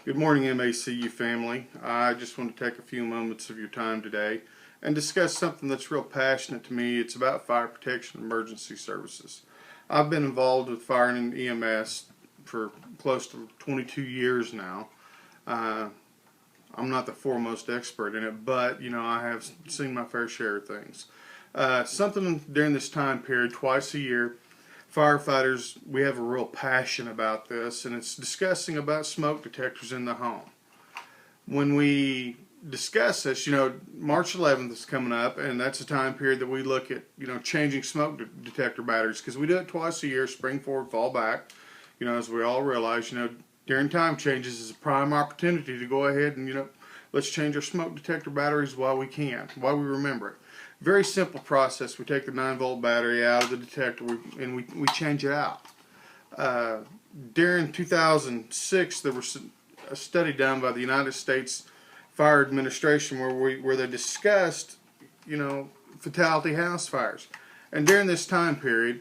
Good morning, MACU family. I just want to take a few moments of your time today and discuss something that's real passionate to me. It's about fire protection and emergency services. I've been involved with fire and EMS for close to 22 years now. I'm not the foremost expert in it, but I have seen my fair share of things. Something during this time period, twice a year, firefighters, we have a real passion about this, and it's discussing about smoke detectors in the home. When we discuss this, March 11th is coming up, and that's a time period that we look at, changing smoke detector batteries, because we do it twice a year, spring forward, fall back. As we all realize, during time changes is a prime opportunity to go ahead and, let's change our smoke detector batteries while we can, while we remember it. Very simple process. We take the 9-volt battery out of the detector and we change it out. During 2006, there was a study done by the United States Fire Administration where they discussed, fatality house fires. And during this time period,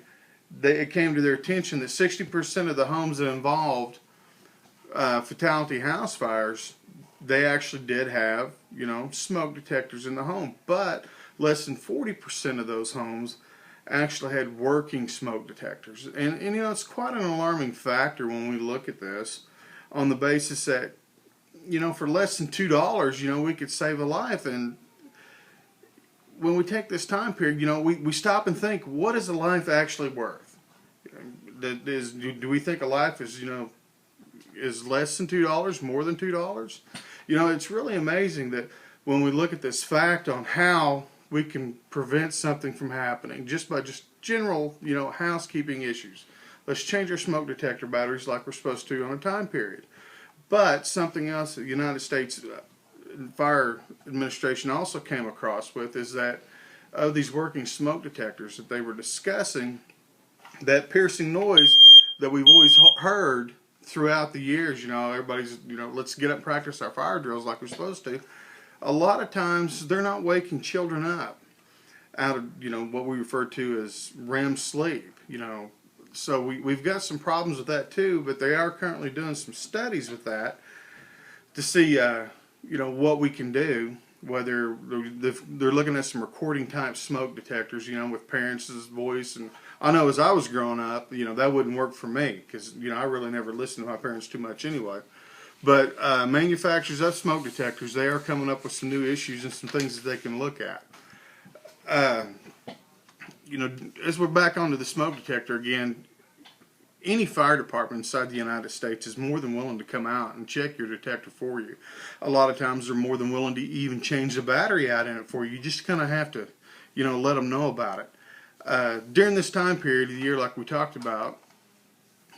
it came to their attention that 60% of the homes that involved fatality house fires, they actually did have, smoke detectors in the home. But less than 40% of those homes actually had working smoke detectors. And it's quite an alarming factor when we look at this on the basis that, for less than $2, we could save a life. And when we take this time period, we stop and think, what is a life actually worth? Do we think a life is less than $2, more than $2? It's really amazing that when we look at this fact on how we can prevent something from happening just by general, housekeeping issues. Let's change our smoke detector batteries like we're supposed to on a time period. But something else that the United States Fire Administration also came across with is that of these working smoke detectors that they were discussing, that piercing noise that we've always heard throughout the years, everybody's, let's get up and practice our fire drills like we're supposed to. A lot of times they're not waking children up out of what we refer to as REM sleep. So we've got some problems with that too, but they are currently doing some studies with that to see what we can do. Whether they're looking at some recording type smoke detectors, with parents' voice. And I know as I was growing up, that wouldn't work for me because I really never listened to my parents too much anyway. But manufacturers of smoke detectors, they are coming up with some new issues and some things that they can look at. As we're back onto the smoke detector again, any fire department inside the United States is more than willing to come out and check your detector for you. A lot of times they're more than willing to even change the battery out in it for you. You just kind of have to, let them know about it. During this time period of the year like we talked about,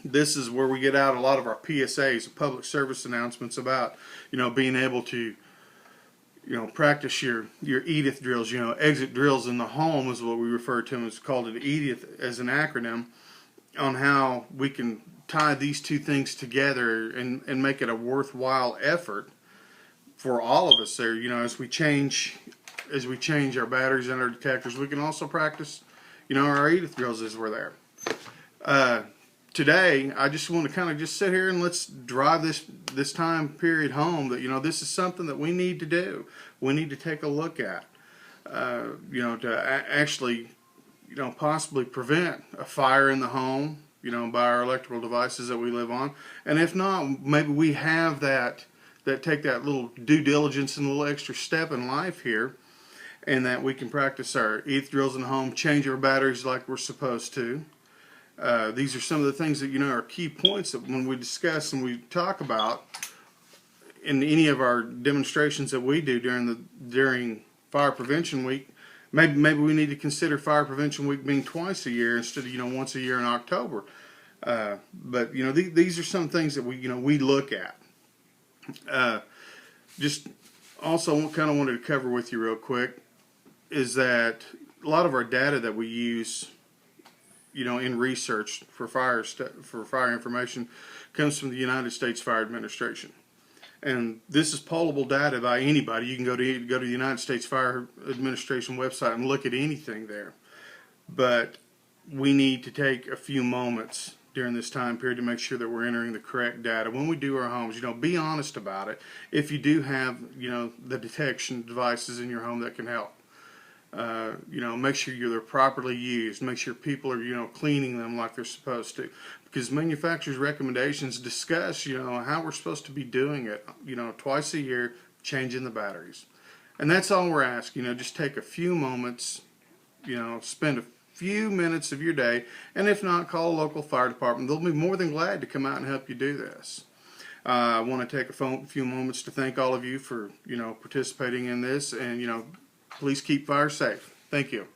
this is where we get out a lot of our PSAs, public service announcements about, being able to, practice your EDITH drills, exit drills in the home is what we refer to them. It's called an EDITH as an acronym on how we can tie these two things together and make it a worthwhile effort for all of us there. As we change our batteries and our detectors, we can also practice, our EDITH drills as we're there. Today, I just want to kind of just sit here and let's drive this time period home that, this is something that we need to do. We need to take a look at, to actually, possibly prevent a fire in the home, by our electrical devices that we live on. And if not, maybe we have that take that little due diligence and a little extra step in life here, and that we can practice our EDITH drills in the home, change our batteries like we're supposed to. These are some of the things that are key points that when we discuss and we talk about in any of our demonstrations that we do during Fire Prevention Week. Maybe we need to consider Fire Prevention Week being twice a year instead of once a year in October. But these are some things that we look at. Just also kind of wanted to cover with you real quick is that a lot of our data that we use in research for fire information comes from the United States Fire Administration. And this is pollable data by anybody. You can go to the United States Fire Administration website and look at anything there. But we need to take a few moments during this time period to make sure that we're entering the correct data. When we do our homes, be honest about it. If you do have, the detection devices in your home that can help. Make sure they're properly used. Make sure people are, cleaning them like they're supposed to. Because manufacturers' recommendations discuss, how we're supposed to be doing it, twice a year, changing the batteries. And that's all we're asking, just take a few moments, spend a few minutes of your day, and if not, call a local fire department. They'll be more than glad to come out and help you do this. I want to take a few moments to thank all of you for, participating in this, and, please keep fire safe. Thank you.